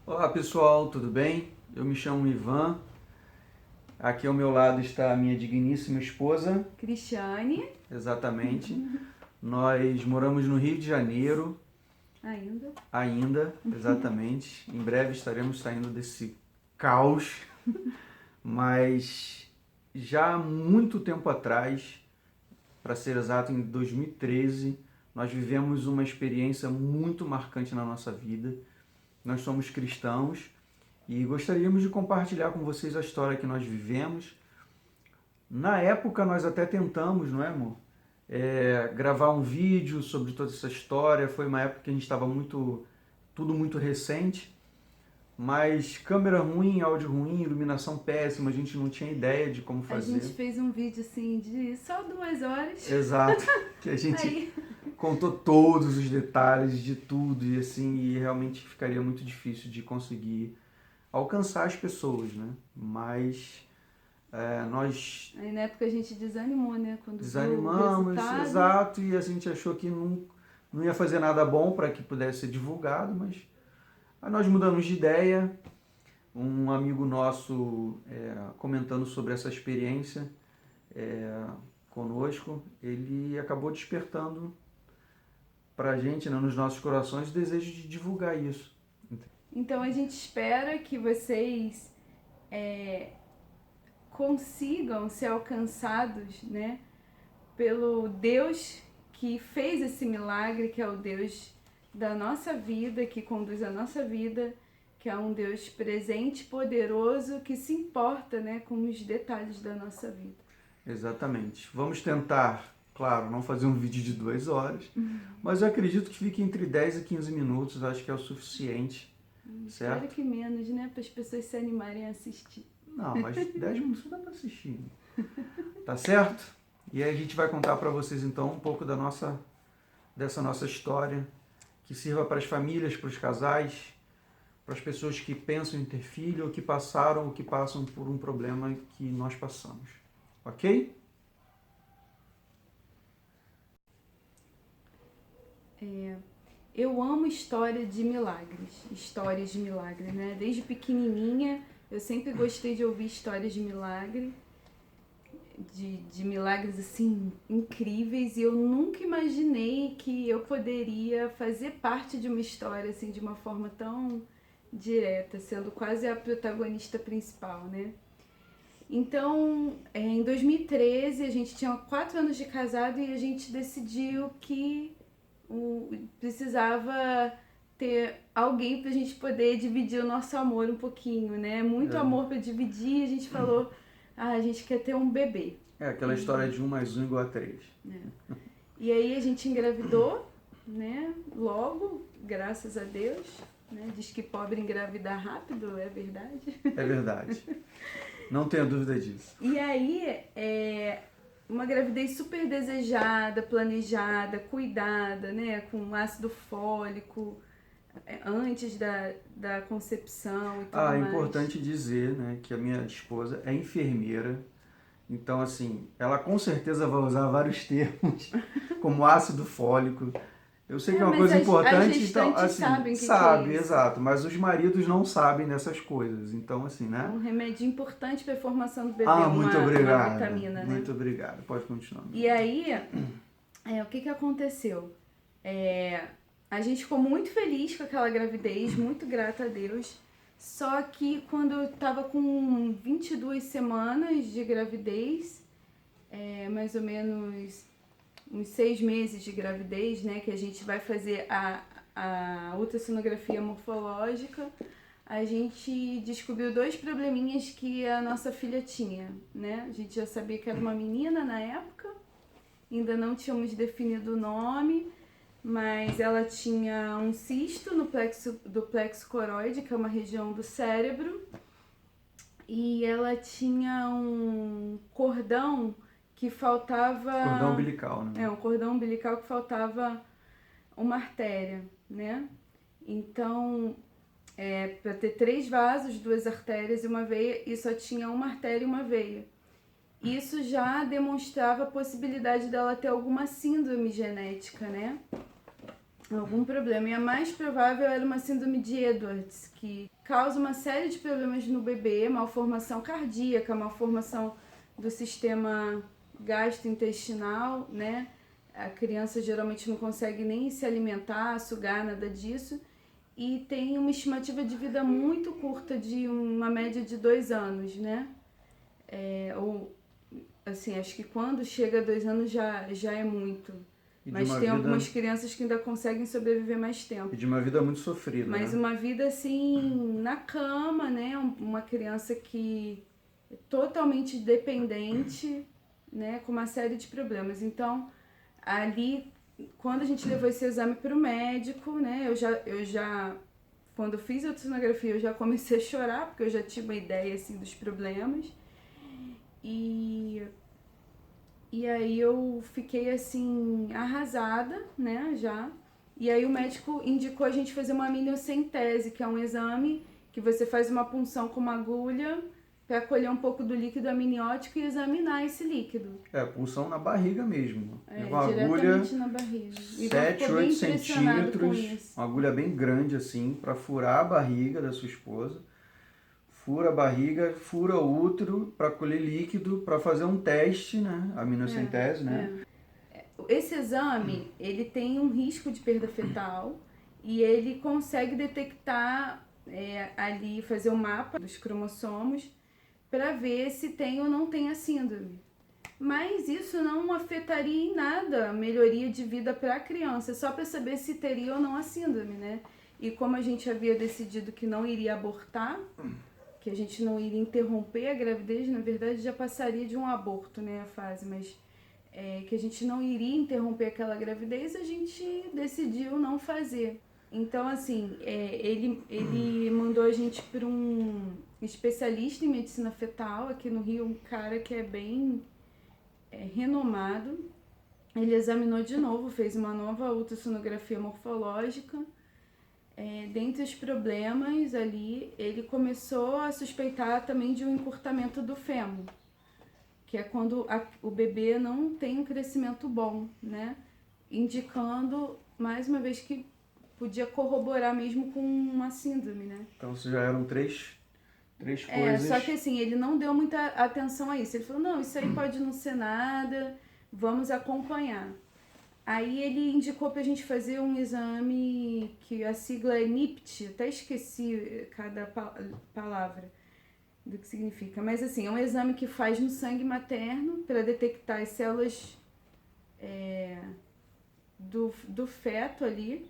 Olá pessoal, tudo bem? Eu me chamo Ivan. Aqui ao meu lado está a minha digníssima esposa. Cristiane, Exatamente. Nós moramos no Rio de Janeiro ainda. ainda, exatamente. Em breve estaremos saindo desse caos, mas já há muito tempo atrás, para ser exato, em 2013, nós vivemos uma experiência muito marcante na nossa vida. Nós somos cristãos e gostaríamos de compartilhar com vocês a história que nós vivemos. Na época nós até tentamos, não é, amor? Gravar um vídeo sobre toda essa história. Foi uma época que a gente estava tudo muito recente, mas câmera ruim, áudio ruim, iluminação péssima, a gente não tinha ideia de como A gente fazer. fez um vídeo assim de só 2 horas. Exato, que a gente Aí, contou todos os detalhes de tudo e assim, e realmente ficaria muito difícil de conseguir alcançar as pessoas, né? Mas nós aí na época a gente desanimou, né? Quando viu o desanimamos, resultado. exato, e a gente achou que não ia fazer nada bom para que pudesse ser divulgado, mas aí nós mudamos de ideia. Um amigo nosso comentando sobre essa experiência conosco, ele acabou despertando para a gente, né, nos nossos corações, o desejo de divulgar isso. Então a gente espera que vocês consigam ser alcançados, né? Pelo Deus que fez esse milagre, que é o Deus da nossa vida, que conduz a nossa vida, que é um Deus presente, poderoso, que se importa, né, com os detalhes da nossa vida. Exatamente. Vamos tentar, claro, não fazer um vídeo de 2 horas, mas eu acredito que fique entre 10 e 15 minutos, acho que é o suficiente, Espero certo? que menos, né, para as pessoas se animarem a assistir. Não, mas 10 minutos dá para assistir, tá certo? E aí a gente vai contar para vocês então um pouco dessa nossa história, que sirva para as famílias, para os casais, para as pessoas que pensam em ter filho ou que passaram ou que passam por um problema que nós passamos. Ok? Eu amo histórias de milagre, né? Desde pequenininha eu sempre gostei de ouvir histórias de milagre, de milagres assim incríveis, e eu nunca imaginei que eu poderia fazer parte de uma história assim de uma forma tão direta, sendo quase a protagonista principal, né? Então, em 2013, a gente tinha 4 anos de casado e a gente decidiu que precisava ter alguém pra gente poder dividir o nosso amor um pouquinho, né? Muito amor pra dividir, a gente falou, a gente quer ter um bebê. É aquela história de 1 mais 1 igual a 3. E aí a gente engravidou, né? Logo, graças a Deus. Né? Diz que pobre engravida rápido, é verdade? É verdade. Não tenha dúvida disso. E aí, uma gravidez super desejada, planejada, cuidada, né? Com ácido fólico, antes da concepção e tudo É mais. importante dizer, né, que a minha esposa é enfermeira, então assim, ela com certeza vai usar vários termos, como ácido fólico. Eu sei que é uma Mas coisa as importante, então, gestantes assim, sabem o que sabe, é isso. exato, mas os maridos não sabem dessas coisas, então assim, É né? um remédio importante para a formação do bebê, Muito uma obrigado, vitamina, né? muito obrigado, pode continuar. E aí, o que aconteceu? A gente ficou muito feliz com aquela gravidez, muito grata a Deus. Só que quando eu tava com 22 semanas de gravidez, mais ou menos uns 6 meses de gravidez, né, que a gente vai fazer a ultrassonografia morfológica, a gente descobriu 2 probleminhas que a nossa filha tinha, né? A gente já sabia que era uma menina na época, ainda não tínhamos definido o nome, mas ela tinha um cisto no do plexo coroide, que é uma região do cérebro, e ela tinha um cordão que faltava... Cordão umbilical, né? um cordão umbilical que faltava uma artéria, né? Então, para ter 3 vasos, 2 artérias e uma veia, e só tinha uma artéria e uma veia. Isso já demonstrava a possibilidade dela ter alguma síndrome genética, né? algum problema. E a mais provável era uma síndrome de Edwards, que causa uma série de problemas no bebê, malformação cardíaca, malformação do sistema gastrointestinal, né? A criança geralmente não consegue nem se alimentar, sugar, nada disso. E tem uma estimativa de vida muito curta, de uma média de 2 anos, né? Ou, assim, acho que quando chega a 2 anos já é muito. Mas tem algumas crianças que ainda conseguem sobreviver mais tempo. E de uma vida muito sofrida, Mas né? uma vida, assim, na cama, né? Uma criança que é totalmente dependente, né? Com uma série de problemas. Então, ali, quando a gente levou esse exame para o médico, né? Eu já, quando eu fiz a ultrassonografia, eu já comecei a chorar, porque eu já tinha uma ideia, assim, dos problemas. E aí eu fiquei, assim, arrasada, né, já. E aí o médico indicou a gente fazer uma amniocentese, que é um exame que você faz uma punção com uma agulha para colher um pouco do líquido amniótico e examinar esse líquido. Punção na barriga mesmo. Uma diretamente agulha, na barriga. 7, 8 centímetros, uma agulha bem grande assim, para furar a barriga da sua esposa. Fura a barriga, fura o útero para colher líquido, para fazer um teste, né? A amniocentese, né? Esse exame, ele tem um risco de perda fetal e ele consegue detectar ali, fazer um mapa dos cromossomos para ver se tem ou não tem a síndrome. Mas isso não afetaria em nada a melhoria de vida para a criança, só para saber se teria ou não a síndrome, né? E como a gente havia decidido que não iria abortar, que a gente não iria interromper a gravidez, na verdade já passaria de um aborto, né, a fase, mas que a gente não iria interromper aquela gravidez, a gente decidiu não fazer. Então, assim, ele mandou a gente para um especialista em medicina fetal aqui no Rio, um cara que é bem renomado. Ele examinou de novo, fez uma nova ultrassonografia morfológica. Dentre os problemas ali, ele começou a suspeitar também de um encurtamento do fêmur, que é quando o bebê não tem um crescimento bom, né? Indicando, mais uma vez, que podia corroborar mesmo com uma síndrome, né? Então, isso já eram três coisas. Só que assim, ele não deu muita atenção a isso. Ele falou, não, isso aí pode não ser nada, vamos acompanhar. Aí ele indicou pra gente fazer um exame que a sigla é NIPT, até esqueci cada palavra do que significa. Mas assim, é um exame que faz no sangue materno para detectar as células do feto ali.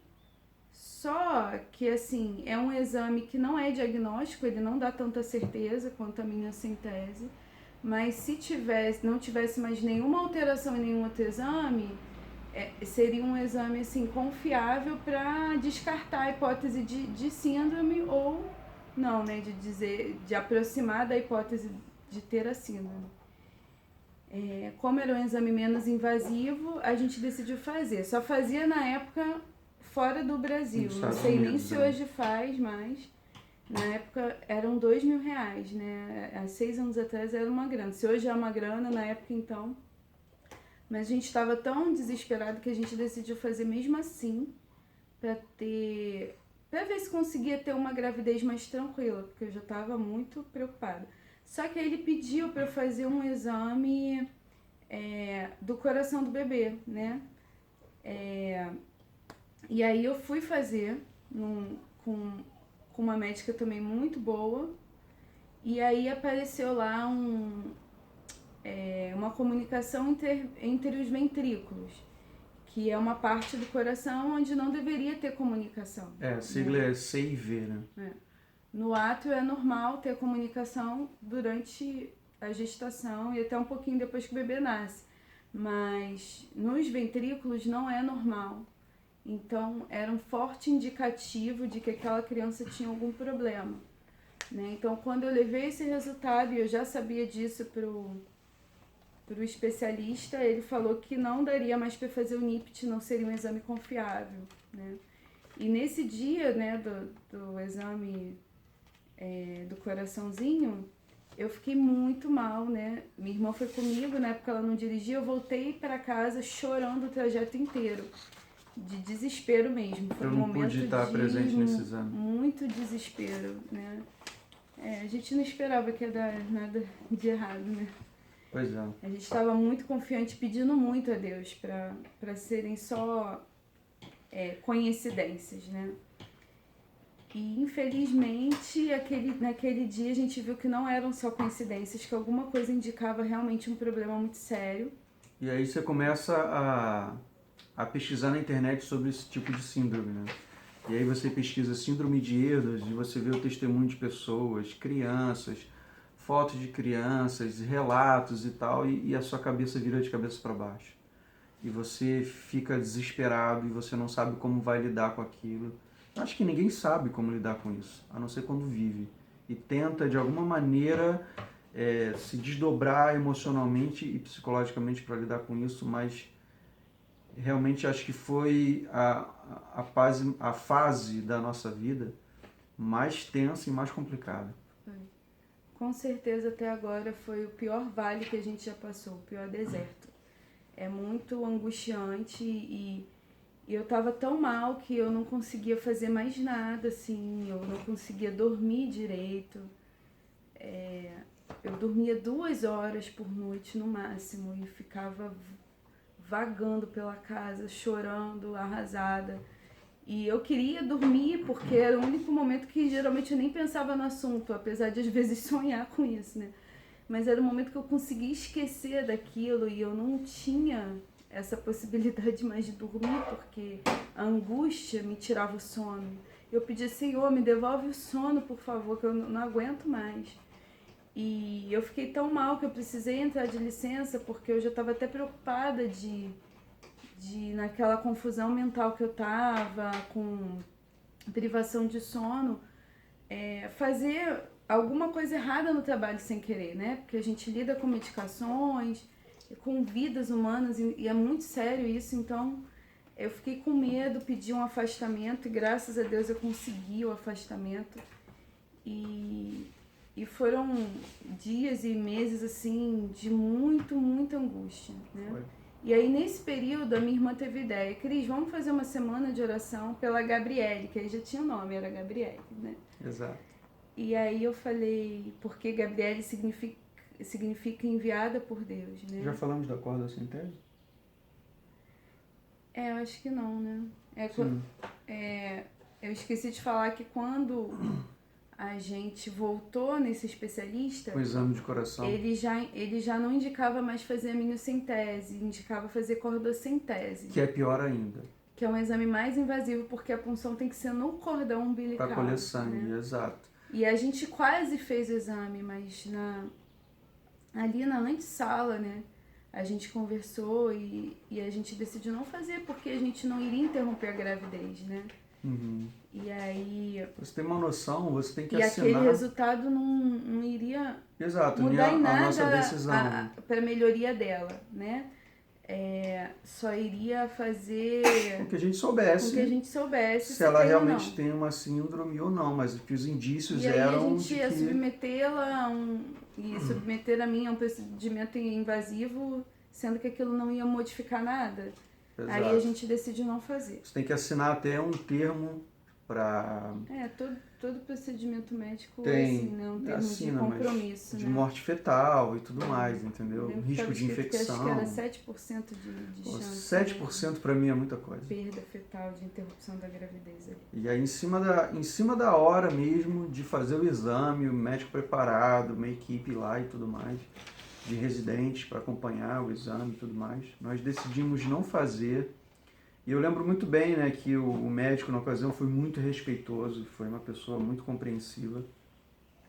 Só que assim, é um exame que não é diagnóstico, ele não dá tanta certeza quanto a amniocentese. Mas se não tivesse mais nenhuma alteração em nenhum outro exame, seria um exame assim, confiável para descartar a hipótese de síndrome ou não, né? De aproximar da hipótese de ter a síndrome. Como era um exame menos invasivo, a gente decidiu fazer. Só fazia na época fora do Brasil. Não sei nem se hoje faz mais. Na época eram R$2.000, né? Há 6 anos atrás era uma grana. Se hoje é uma grana, na época então... Mas a gente estava tão desesperado que a gente decidiu fazer mesmo assim, para ver se conseguia ter uma gravidez mais tranquila, porque eu já estava muito preocupada. Só que aí ele pediu para eu fazer um exame do coração do bebê, né? E aí eu fui fazer com uma médica também muito boa, e aí apareceu lá uma comunicação entre os ventrículos, que é uma parte do coração onde não deveria ter comunicação. A sigla é CIV, né? No átrio é normal ter comunicação durante a gestação e até um pouquinho depois que o bebê nasce, mas nos ventrículos não é normal. Então era um forte indicativo de que aquela criança tinha algum problema, né? Então quando eu levei esse resultado, e eu já sabia disso pro especialista, ele falou que não daria mais para fazer o NIPT, não seria um exame confiável, né? E nesse dia, né, do exame do coraçãozinho, eu fiquei muito mal, né? Minha irmã foi comigo, na época ela não dirigia, eu voltei para casa chorando o trajeto inteiro. de desespero mesmo. Foi Eu um não momento pude estar de presente nesse exame. muito desespero, né? A gente não esperava que ia dar nada de errado, né? Pois é. A gente estava muito confiante, pedindo muito a Deus para serem só coincidências, né? E infelizmente naquele dia a gente viu que não eram só coincidências, que alguma coisa indicava realmente um problema muito sério. E aí você começa a pesquisar na internet sobre esse tipo de síndrome, né? E aí você pesquisa síndrome de Ehlers e você vê o testemunho de pessoas, crianças, fotos de crianças, relatos e tal, e a sua cabeça vira de cabeça para baixo. E você fica desesperado e você não sabe como vai lidar com aquilo. Acho que ninguém sabe como lidar com isso, a não ser quando vive. E tenta, de alguma maneira, se desdobrar emocionalmente e psicologicamente para lidar com isso, mas realmente acho que foi a fase da nossa vida mais tensa e mais complicada. Com certeza até agora foi o pior vale que a gente já passou, o pior deserto. É muito angustiante e eu tava tão mal que eu não conseguia fazer mais nada, assim, eu não conseguia dormir direito. Eu dormia 2 horas por noite no máximo e ficava vagando pela casa, chorando, arrasada. E eu queria dormir porque era o único momento que geralmente eu nem pensava no assunto, apesar de às vezes sonhar com isso, né? Mas era o momento que eu conseguia esquecer daquilo e eu não tinha essa possibilidade mais de dormir porque a angústia me tirava o sono. Eu pedia, Senhor, me devolve o sono, por favor, que eu não aguento mais. E eu fiquei tão mal que eu precisei entrar de licença porque eu já estava até preocupada de naquela confusão mental que eu tava, com privação de sono, fazer alguma coisa errada no trabalho sem querer, né? Porque a gente lida com medicações, com vidas humanas e é muito sério isso, então eu fiquei com medo, pedi um afastamento e graças a Deus eu consegui o afastamento. E foram dias e meses assim de muita angústia, né? Foi. E aí, nesse período, a minha irmã teve ideia. Cris, vamos fazer uma semana de oração pela Gabriele, que aí já tinha o nome, era Gabriele, né? Exato. E aí eu falei, porque Gabriele significa enviada por Deus, né? Já falamos da corda centésima? Eu acho que não, né? Sim. Eu esqueci de falar que quando a gente voltou nesse especialista, O exame de coração. ele já não indicava mais fazer amniocentese, indicava fazer cordocentese. Que é pior ainda. Que é um exame mais invasivo, porque a punção tem que ser no cordão umbilical. Para colher sangue, né? exato. E a gente quase fez o exame, mas ali na antessala, né? A gente conversou e a gente decidiu não fazer, porque a gente não iria interromper a gravidez, né? Uhum. E aí... Você tem uma noção, você tem que e assinar... aquele resultado não iria Exato, mudar em a nada nossa decisão. Para a melhoria dela, né? Só iria fazer Com que a gente soubesse, se ela tem realmente tem uma síndrome ou não, mas que os indícios e aí eram a gente de ia que... submetê-la submeter a mim a um procedimento invasivo, sendo que aquilo não ia modificar nada. Exato. Aí a gente decidiu não fazer. Você tem que assinar até um termo para... Todo procedimento médico tem, assim, né? Um termo assina, de compromisso, de né? morte fetal e tudo mais, entendeu? Lembro Risco de infecção. Que era 7% de chance. 7% para mim é muita coisa. Perda fetal de interrupção da gravidez. E aí, em cima da hora mesmo de fazer o exame, o médico preparado, uma equipe lá e tudo mais, de residentes para acompanhar o exame e tudo mais, nós decidimos não fazer. E eu lembro muito bem, né, que o médico na ocasião foi muito respeitoso, foi uma pessoa muito compreensiva.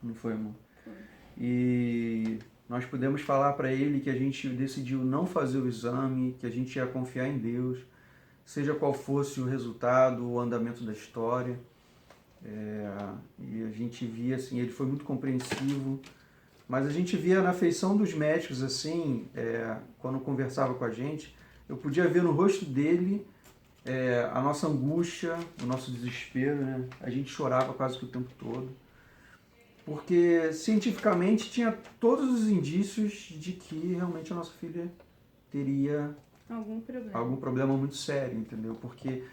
Não foi, amor? Foi. E nós pudemos falar para ele que a gente decidiu não fazer o exame, que a gente ia confiar em Deus, seja qual fosse o resultado, o andamento da história. E a gente via, assim, ele foi muito compreensivo, mas a gente via na feição dos médicos, assim, quando conversava com a gente, eu podia ver no rosto dele a nossa angústia, o nosso desespero, né? A gente chorava quase que o tempo todo, porque cientificamente tinha todos os indícios de que realmente a nossa filha teria algum problema muito sério, entendeu? Porque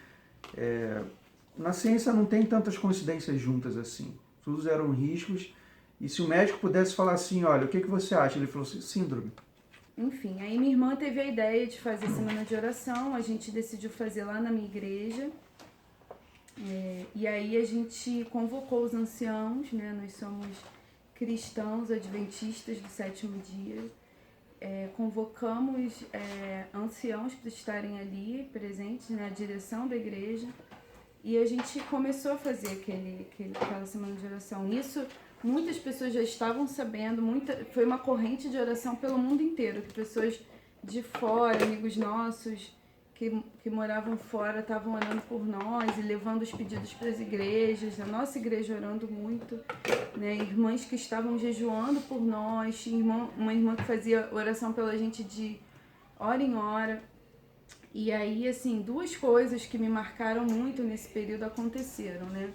na ciência não tem tantas coincidências juntas assim. Todos eram riscos. E se o médico pudesse falar assim, olha, o que você acha? Ele falou assim, síndrome. Enfim, aí minha irmã teve a ideia de fazer semana de oração, a gente decidiu fazer lá na minha igreja. E aí a gente convocou os anciãos, né? Nós somos cristãos adventistas do sétimo dia. Convocamos anciãos para estarem ali presentes na direção da igreja. E a gente começou a fazer aquela semana de oração. Nisso, muitas pessoas já estavam sabendo, foi uma corrente de oração pelo mundo inteiro, que pessoas de fora, amigos nossos que moravam fora, estavam orando por nós e levando os pedidos para as igrejas, a nossa igreja orando muito, né? Irmãs que estavam jejuando por nós, uma irmã que fazia oração pela gente de hora em hora. E aí, assim, duas coisas que me marcaram muito nesse período aconteceram, né?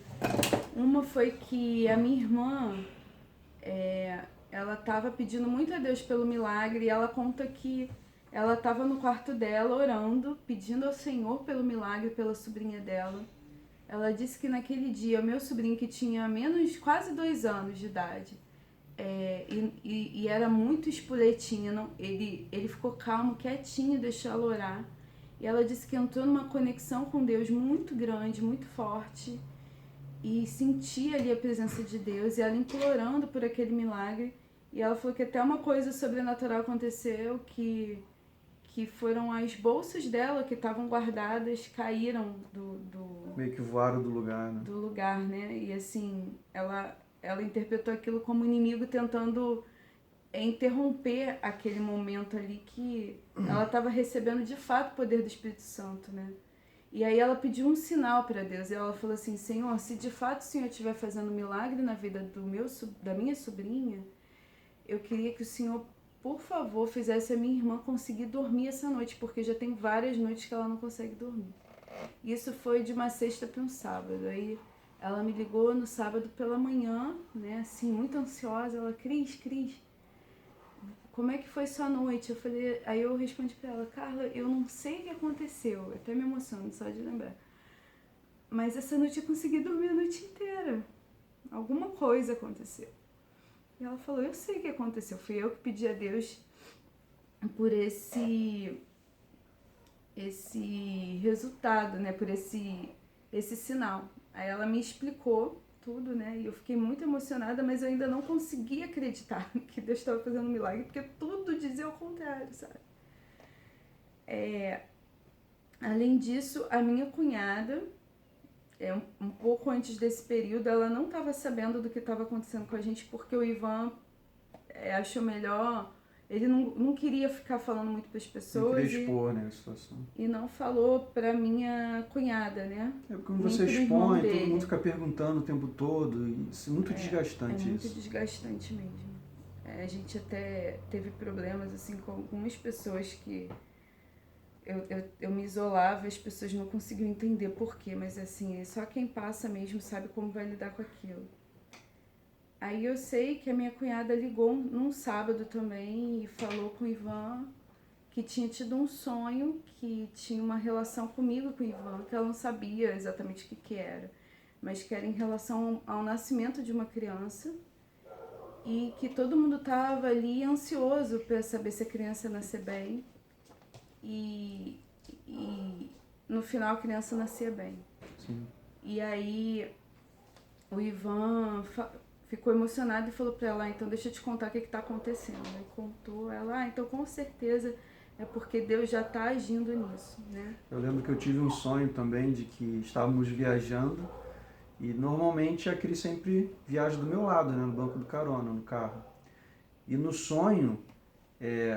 Uma foi que a minha irmã, ela estava pedindo muito a Deus pelo milagre, e ela conta que ela estava no quarto dela orando, pedindo ao Senhor pelo milagre pela sobrinha dela. Ela disse que naquele dia, o meu sobrinho, que tinha quase 2 anos de idade, e era muito espuretinho, ele ficou calmo, quietinho, deixou ela orar. E ela disse que entrou numa conexão com Deus muito grande, muito forte, e sentia ali a presença de Deus, e ela implorando por aquele milagre. E ela falou que até uma coisa sobrenatural aconteceu, que foram as bolsas dela que estavam guardadas, caíram meio que voaram do lugar, né? Do lugar, né? E assim, ela interpretou aquilo como inimigo tentando interromper aquele momento ali que ela estava recebendo de fato o poder do Espírito Santo, né? E aí ela pediu um sinal para Deus, e ela falou assim: Senhor, se de fato o Senhor estiver fazendo um milagre na vida da minha sobrinha, eu queria que o Senhor, por favor, fizesse a minha irmã conseguir dormir essa noite, porque já tem várias noites que ela não consegue dormir. Isso foi de uma sexta para um sábado. Aí ela me ligou no sábado pela manhã, né, assim, muito ansiosa. Ela: Cris, como é que foi sua noite? Aí eu respondi pra ela: Carla, eu não sei o que aconteceu, eu até me emociono só de lembrar, mas essa noite eu consegui dormir a noite inteira. Alguma coisa aconteceu. E ela falou: eu sei o que aconteceu, fui eu que pedi a Deus por esse resultado, né, por esse sinal. Aí ela me explicou tudo, né? E eu fiquei muito emocionada, mas eu ainda não conseguia acreditar que Deus estava fazendo um milagre, porque tudo dizia o contrário, sabe? Além disso, a minha cunhada, um pouco antes desse período, ela não estava sabendo do que estava acontecendo com a gente, porque o Ivan achou melhor. Ele não queria ficar falando muito para as pessoas. Não queria expor, né, a situação. E não falou para minha cunhada, né? Porque quando você expõe, todo mundo fica perguntando o tempo todo. E isso é muito desgastante. É muito desgastante mesmo. A gente até teve problemas assim com algumas pessoas que eu me isolava, as pessoas não conseguiam entender por quê, mas assim, só quem passa mesmo sabe como vai lidar com aquilo. Aí eu sei que a minha cunhada ligou num sábado também e falou com o Ivan que tinha tido um sonho, que tinha uma relação comigo, com o Ivan, que ela não sabia exatamente o que era, mas que era em relação ao nascimento de uma criança, e que todo mundo estava ali ansioso para saber se a criança ia nascer bem, e no final a criança nascia bem. Sim. E aí o Ivan ficou emocionado e falou para ela: então deixa eu te contar o que está acontecendo. Aí contou, ela: então com certeza é porque Deus já está agindo nisso, né? Eu lembro que eu tive um sonho também de que estávamos viajando, e normalmente a Cris sempre viaja do meu lado, né, no banco do carona, no carro. E no sonho,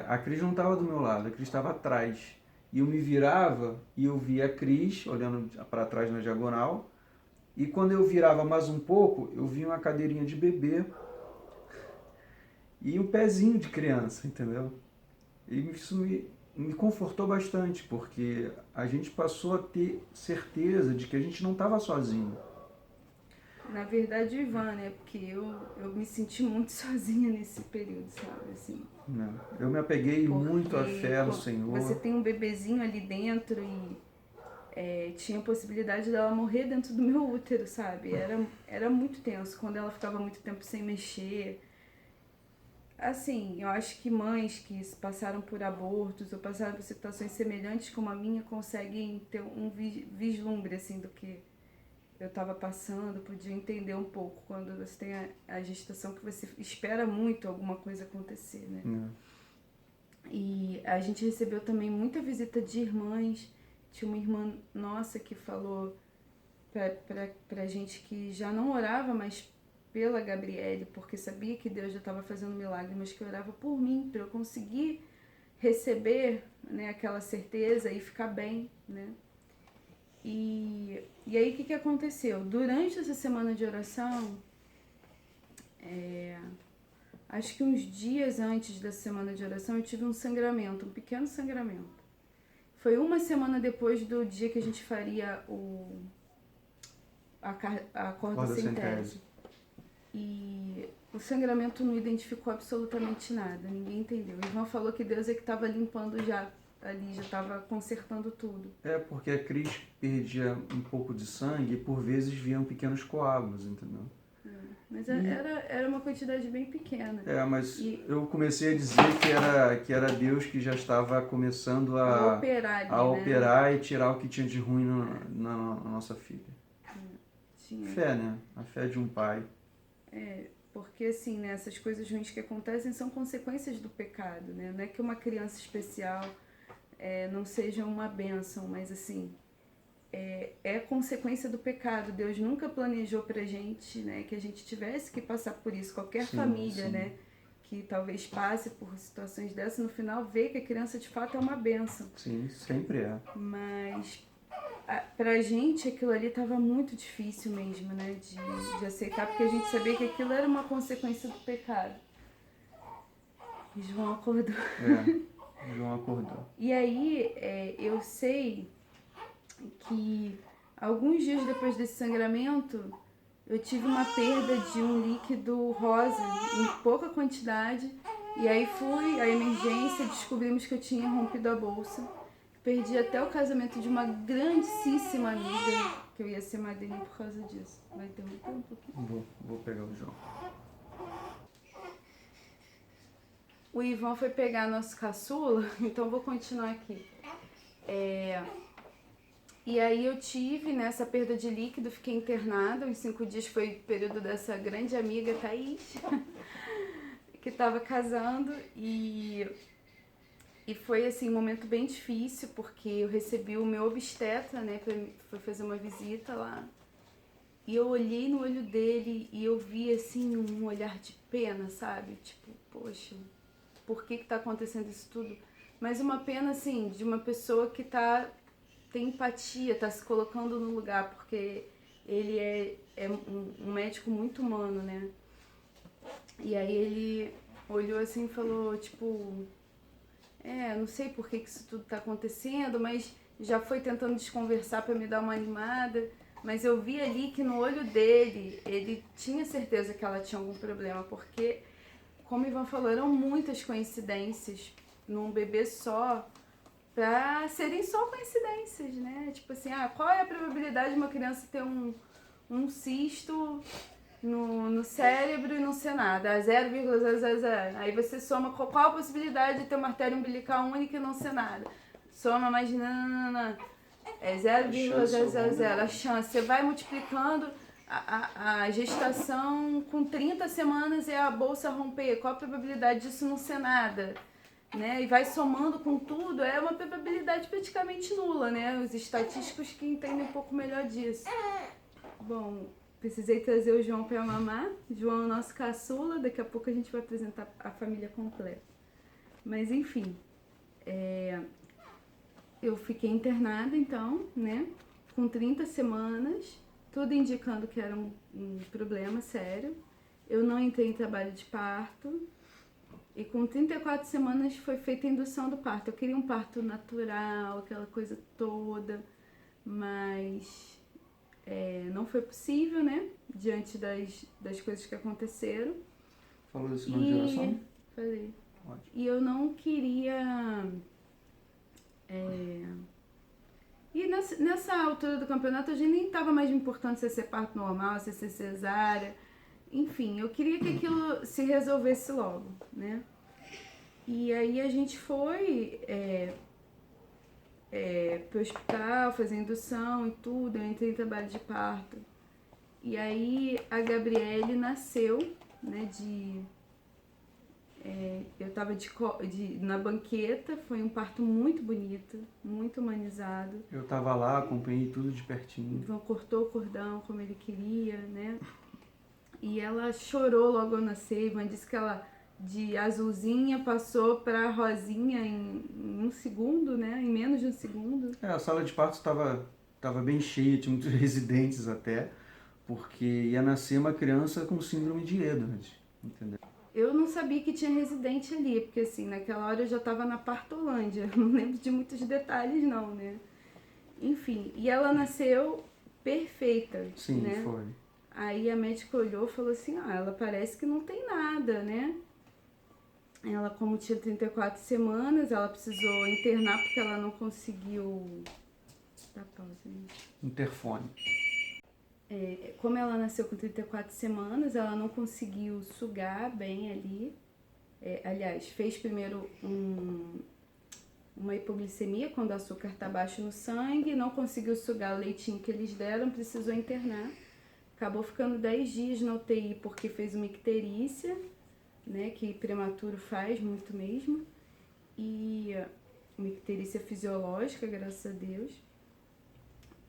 a Cris não estava do meu lado, a Cris estava atrás. E eu me virava e eu via a Cris olhando para trás na diagonal. E quando eu virava mais um pouco, eu via uma cadeirinha de bebê e um pezinho de criança, entendeu? E isso me confortou bastante, porque a gente passou a ter certeza de que a gente não estava sozinho. na verdade, o Ivan, né? Porque eu me senti muito sozinha nesse período, sabe? Assim, Não. Eu me apeguei muito à fé no você Senhor. tem um bebezinho ali dentro e tinha a possibilidade dela morrer dentro do meu útero, sabe? Era muito tenso quando ela ficava muito tempo sem mexer. Assim, eu acho que mães que passaram por abortos ou passaram por situações semelhantes como a minha conseguem ter um vislumbre, assim, do que eu estava passando, podia entender um pouco quando você tem a gestação que você espera muito alguma coisa acontecer, né? E a gente recebeu também muita visita de irmãs. Tinha uma irmã nossa que falou pra gente que já não orava mais pela Gabriele, porque sabia que Deus já estava fazendo milagre, mas que orava por mim, para eu conseguir receber, né, aquela certeza e ficar bem, né? E aí o que aconteceu? Durante essa semana de oração, acho que uns dias antes da semana de oração, eu tive um sangramento, um pequeno sangramento. Foi uma semana depois do dia que a gente faria a cordocentese. E o sangramento não identificou absolutamente nada, ninguém entendeu. O Ivan falou que Deus é que estava limpando já ali, já estava consertando tudo. Porque a Cris perdia um pouco de sangue e por vezes viam pequenos coágulos, entendeu? Mas era uma quantidade bem pequena. Mas eu comecei a dizer que era Deus que já estava começando a operar ali, operar e tirar o que tinha de ruim na nossa filha. Tinha. Fé, né? A fé de um pai. Porque assim, né, essas coisas ruins que acontecem são consequências do pecado, né? Não é que uma criança especial não seja uma bênção, mas assim, é consequência do pecado. Deus nunca planejou pra gente, né, que a gente tivesse que passar por isso. Qualquer família, né, que talvez passe por situações dessas, no final vê que a criança de fato é uma bênção. Sim, sempre é. Mas pra gente aquilo ali tava muito difícil mesmo, né, de aceitar, porque a gente sabia que aquilo era uma consequência do pecado. E João acordou. João acordou. E aí, eu sei que alguns dias depois desse sangramento, eu tive uma perda de um líquido rosa em pouca quantidade. E aí fui à emergência, descobrimos que eu tinha rompido a bolsa. Perdi até o casamento de uma grandíssima amiga, que eu ia ser madrinha por causa disso. Vai interromper um pouquinho? Vou pegar o João. O Ivan foi pegar nosso caçula, então vou continuar aqui. E aí eu tive nessa perda de líquido, fiquei internada. Os 5 dias foi o período dessa grande amiga, Thaís, que estava casando. E foi assim um momento bem difícil, porque eu recebi o meu obstetra, né, foi fazer uma visita lá. E eu olhei no olho dele e eu vi assim um olhar de pena, sabe? Tipo, poxa, por que tá acontecendo isso tudo? Mas uma pena assim de uma pessoa que tem empatia, tá se colocando no lugar, porque ele é um médico muito humano, né? E aí ele olhou assim e falou, tipo, não sei por que isso tudo tá acontecendo, mas já foi tentando desconversar para me dar uma animada, mas eu vi ali que no olho dele, ele tinha certeza que ela tinha algum problema, porque, como o Ivan falou, eram muitas coincidências num bebê só, pra serem só coincidências, né? Tipo assim, qual é a probabilidade de uma criança ter um cisto no cérebro e não ser nada? 0,000. Aí você soma qual a possibilidade de ter uma artéria umbilical única e não ser nada? Soma mais não. É 0,000. A chance. Você vai multiplicando a gestação com 30 semanas e a bolsa romper. Qual a probabilidade disso não ser nada? Né? E vai somando com tudo, é uma probabilidade praticamente nula, né? Os estatísticos que entendem um pouco melhor disso. Bom, precisei trazer o João para mamar. João é o nosso caçula, daqui a pouco a gente vai apresentar a família completa. Mas enfim, eu fiquei internada então, né? Com 30 semanas, tudo indicando que era um problema sério. Eu não entrei em trabalho de parto. E com 34 semanas foi feita a indução do parto. Eu queria um parto natural, aquela coisa toda, mas não foi possível, né? Diante das coisas que aconteceram. Falou isso na geração? Falei. Ótimo. E eu não queria... E nessa altura do campeonato, a gente nem estava mais me importando se ia ser parto normal, se ia ser cesárea. Enfim, eu queria que aquilo se resolvesse logo, né? E aí a gente foi pro hospital, fazer indução e tudo, eu entrei em trabalho de parto. E aí a Gabriele nasceu, né, eu estava na banqueta, foi um parto muito bonito, muito humanizado. Eu estava lá, acompanhei tudo de pertinho. Ivan cortou o cordão como ele queria, né? E ela chorou logo ao nascer. Ivan disse que ela, de azulzinha, passou para rosinha em um segundo, né? Em menos de um segundo. A sala de parto estava bem cheia, tinha muitos residentes até, porque ia nascer uma criança com síndrome de Edwards, entendeu? Eu não sabia que tinha residente ali, porque assim, naquela hora eu já estava na Partolândia, não lembro de muitos detalhes não, né? Enfim, e ela nasceu perfeita, Sim, né? foi. Aí a médica olhou e falou assim, ela parece que não tem nada, né? Ela, como tinha 34 semanas, ela precisou internar porque ela não conseguiu... Dá pausa, gente. Interfone. Como ela nasceu com 34 semanas, ela não conseguiu sugar bem ali. Aliás, fez primeiro uma hipoglicemia, quando o açúcar está baixo no sangue, não conseguiu sugar o leitinho que eles deram, precisou internar. Acabou ficando 10 dias na UTI porque fez uma icterícia, né, que prematuro faz muito mesmo. E uma icterícia fisiológica, graças a Deus.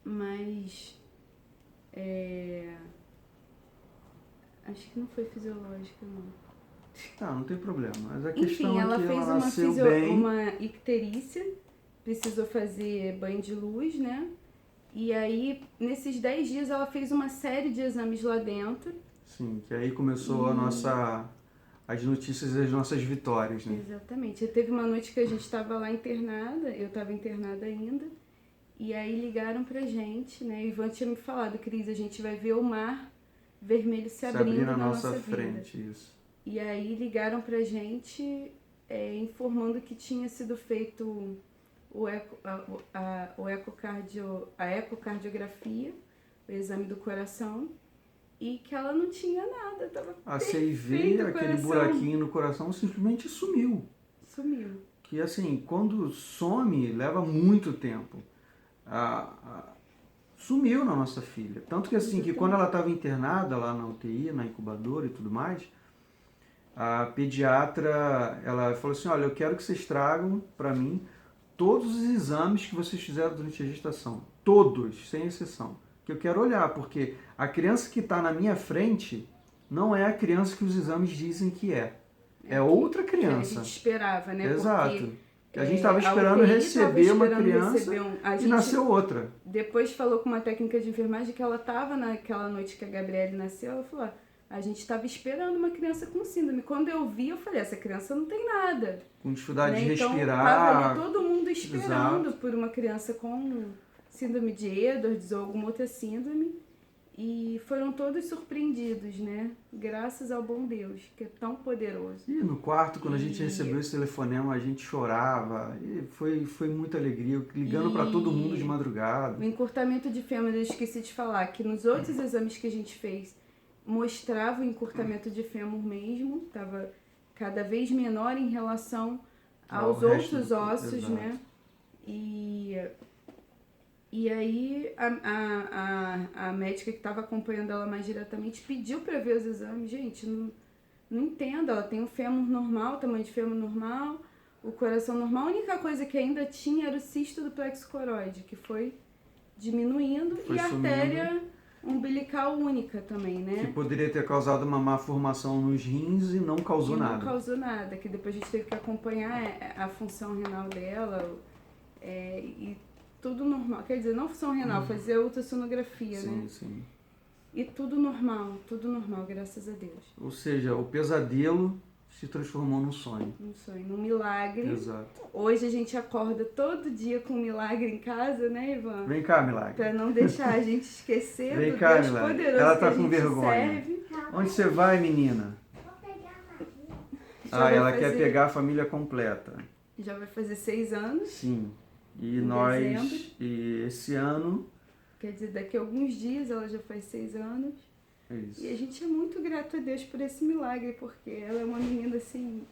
Mas... acho que não foi fisiológica, não. Tá, não tem problema. Mas a Enfim, questão ela é que fez ela nasceu bem. uma icterícia, precisou fazer banho de luz, né? E aí, nesses 10 dias, ela fez uma série de exames lá dentro. Sim, que aí começou as notícias das nossas vitórias, né? Exatamente. Teve uma noite que a gente estava lá internada, eu estava internada ainda, e aí ligaram pra gente, né? O Ivan tinha me falado, Cris, a gente vai ver o mar vermelho se abrindo na nossa frente, vida. isso. E aí ligaram pra gente informando que tinha sido feito a ecocardiografia, o exame do coração, e que ela não tinha nada, tava A perfeito CIV, o aquele coração. buraquinho no coração, simplesmente sumiu. Sumiu. Que assim, quando some, leva muito tempo. Sumiu na nossa filha. Tanto que assim, que quando ela estava internada lá na UTI, na incubadora e tudo mais, a pediatra, ela falou assim, olha, eu quero que vocês tragam para mim todos os exames que vocês fizeram durante a gestação. Todos, sem exceção. Que eu quero olhar, porque a criança que está na minha frente não é a criança que os exames dizem que é. É outra criança. Que a gente esperava, né? Exato. Porque, a gente estava esperando receber uma criança e nasceu outra. Depois falou com uma técnica de enfermagem que ela estava naquela noite que a Gabriele nasceu, ela falou, a gente estava esperando uma criança com síndrome. Quando eu vi, eu falei, essa criança não tem nada. Com dificuldade de Então, respirar. estava ali todo mundo esperando Exato. por uma criança com síndrome de Edwards ou alguma outra síndrome. E foram todos surpreendidos, né? Graças ao bom Deus, que é tão poderoso. E no quarto, quando a gente recebeu esse telefonema, a gente chorava. E foi muita alegria, ligando para todo mundo de madrugada. O encurtamento de fêmur, eu esqueci de falar, que nos outros exames que a gente fez, mostrava o encurtamento de fêmur mesmo, estava cada vez menor em relação aos outros ossos, exato, né? E aí a médica que estava acompanhando ela mais diretamente pediu para ver os exames. Gente, não entendo, ela tem um fêmur normal, tamanho de fêmur normal, o coração normal. A única coisa que ainda tinha era o cisto do plexo coroide, que foi diminuindo, e a artéria umbilical única também, né? Que poderia ter causado uma má formação nos rins e não causou nada. Não causou nada, que depois a gente teve que acompanhar a função renal dela, e tudo normal. Quer dizer, não função renal, fazer ultrassonografia, sim, né? Sim. E tudo normal, graças a Deus. Ou seja, o pesadelo se transformou num sonho. Um sonho, num milagre. Exato. Hoje a gente acorda todo dia com um milagre em casa, né, Ivan? Vem cá, Milagre. Pra não deixar a gente esquecer Vem do cá, Deus Milagre. poderoso Ela que tá a com gente vergonha. serve. Onde você vai, menina? Já vai Ela quer fazer- pegar a família completa. Já vai fazer 6 anos. Sim. E Em nós, dezembro. e esse ano, Quer dizer, daqui a alguns dias ela já faz 6 anos. é isso. E a gente é muito grato a Deus por esse milagre, porque ela é uma menina, assim,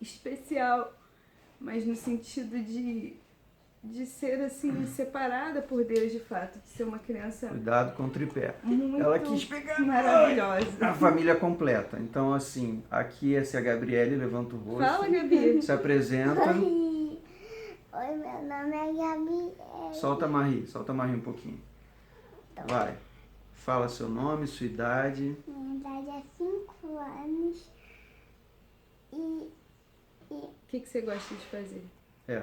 especial, mas no sentido de ser, assim, separada por Deus, de fato, de ser uma criança Cuidado com o tripé. muito Ela quis pegar maravilhosa. a família completa. Então, assim, aqui essa é a Gabriele, levanta o rosto. Fala, Gabi. Se apresenta. Oi, oi, meu nome é Gabi. Solta a Marie um pouquinho. Vai. Fala seu nome, sua idade. Minha idade é 5 anos e O que você gosta de fazer? É.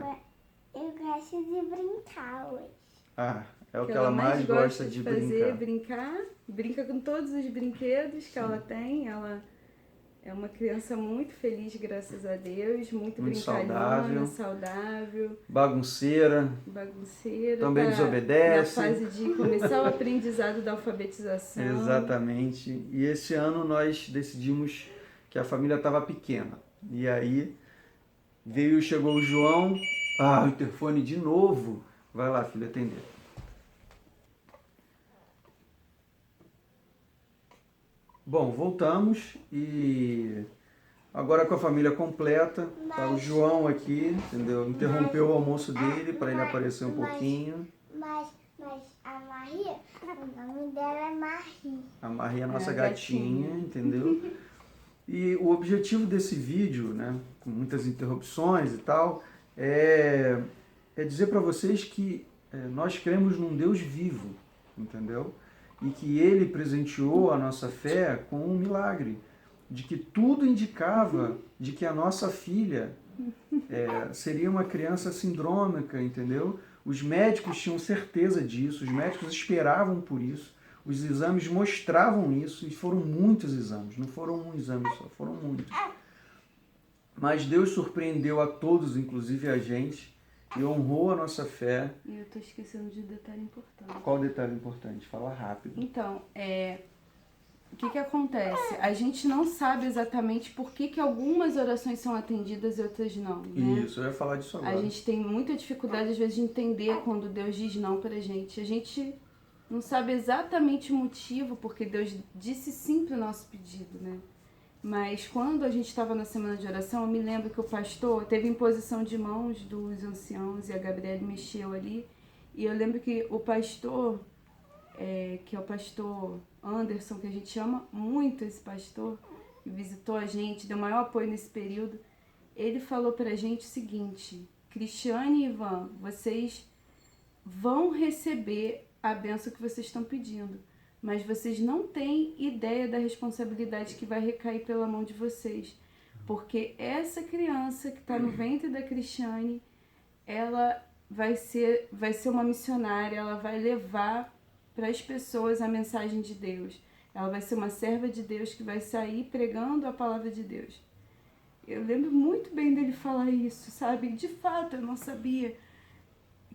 eu gosto de brincar hoje. Ah, é o que ela mais gosta de fazer, brincar. Brinca com todos os brinquedos que ela tem. Ela é uma criança muito feliz, graças a Deus, muito brincalhona, saudável, Bagunceira. bagunceira. Também tá desobedece. Na fase de começar o aprendizado da alfabetização. Exatamente. E esse ano nós decidimos que a família estava pequena. E aí chegou o João. Ah, o interfone de novo. Vai lá, filho, atender. Bom, voltamos e agora com a família completa. Tá o João aqui, entendeu? Interrompeu o almoço dele para ele aparecer um pouquinho. Mas a Maria, o nome dela é Marie. A Maria é a nossa É, a gatinha, gatinha. entendeu? E o objetivo desse vídeo, né, com muitas interrupções e tal, é dizer para vocês que nós cremos num Deus vivo, entendeu? E que Ele presenteou a nossa fé com um milagre, de que tudo indicava de que a nossa filha seria uma criança sindrômica, entendeu? Os médicos tinham certeza disso, os médicos esperavam por isso. Os exames mostravam isso, e foram muitos exames, não foram um exame só, foram muitos. Mas Deus surpreendeu a todos, inclusive a gente, e honrou a nossa fé. E eu tô esquecendo de um detalhe importante. Qual detalhe importante? Fala rápido. Então, o que acontece? A gente não sabe exatamente por que algumas orações são atendidas e outras não, né? Isso, eu ia falar disso agora. A gente tem muita dificuldade, às vezes, de entender quando Deus diz não pra gente. A gente não sabe exatamente o motivo, porque Deus disse sim pro nosso pedido, né? Mas quando a gente estava na semana de oração, eu me lembro que o pastor teve imposição de mãos dos anciãos e a Gabriele mexeu ali. E eu lembro que o pastor, que é o pastor Anderson, que a gente ama muito esse pastor, que visitou a gente, deu maior apoio nesse período, ele falou pra gente o seguinte: Cristiane e Ivan, vocês vão receber a bênção que vocês estão pedindo, mas vocês não têm ideia da responsabilidade que vai recair pela mão de vocês, porque essa criança que está no ventre da Cristiane, ela vai ser uma missionária, ela vai levar para as pessoas a mensagem de Deus, ela vai ser uma serva de Deus que vai sair pregando a palavra de Deus. Eu lembro muito bem dele falar isso, sabe? De fato, eu não sabia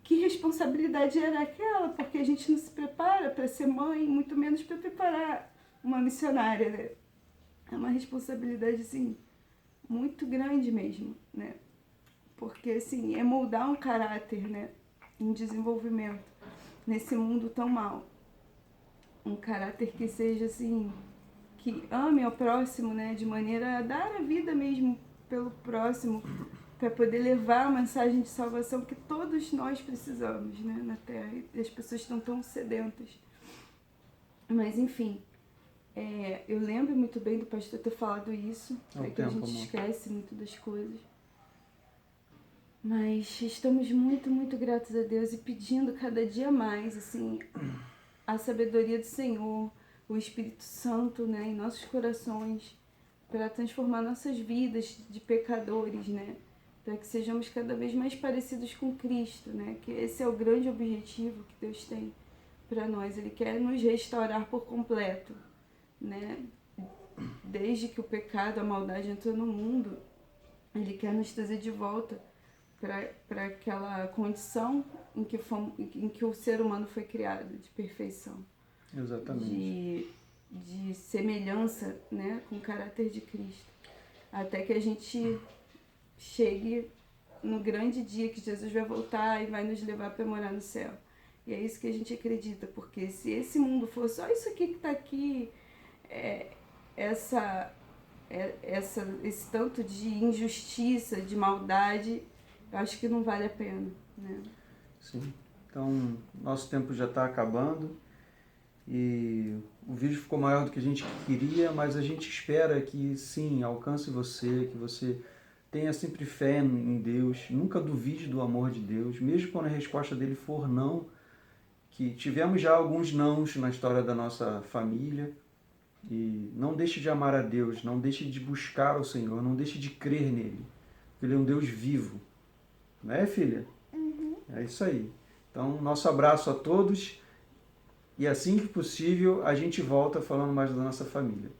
que responsabilidade era aquela, porque a gente não se prepara para ser mãe, muito menos para preparar uma missionária, né? É uma responsabilidade, assim, muito grande mesmo, né? Porque, assim, é moldar um caráter, né? Em desenvolvimento, nesse mundo tão mau. Um caráter que seja, assim, que ame ao próximo, né? De maneira a dar a vida mesmo pelo próximo, para poder levar a mensagem de salvação que todos nós precisamos, né, na Terra. E as pessoas estão tão sedentas. Mas, enfim, eu lembro muito bem do pastor ter falado isso, que a gente esquece muito das coisas. Mas estamos muito, muito gratos a Deus e pedindo cada dia mais, assim, a sabedoria do Senhor, o Espírito Santo, né, em nossos corações, para transformar nossas vidas de pecadores, né, para que sejamos cada vez mais parecidos com Cristo, né? Que esse é o grande objetivo que Deus tem para nós. Ele quer nos restaurar por completo, né? desde que o pecado, a maldade entrou no mundo, Ele quer nos trazer de volta para aquela condição em que o ser humano foi criado, de perfeição. Exatamente. De semelhança, né, com o caráter de Cristo. Até que a gente chegue no grande dia que Jesus vai voltar e vai nos levar para morar no céu. E é isso que a gente acredita, porque se esse mundo for só isso aqui que está aqui, esse tanto de injustiça, de maldade, eu acho que não vale a pena, né? Sim. Então, nosso tempo já está acabando e o vídeo ficou maior do que a gente queria, mas a gente espera que sim, alcance você, que você tenha sempre fé em Deus, nunca duvide do amor de Deus, mesmo quando a resposta dele for não, que tivemos já alguns nãos na história da nossa família, e não deixe de amar a Deus, não deixe de buscar o Senhor, não deixe de crer nele, porque ele é um Deus vivo, não é, filha? Uhum. É isso aí. Então, nosso abraço a todos e assim que possível a gente volta falando mais da nossa família.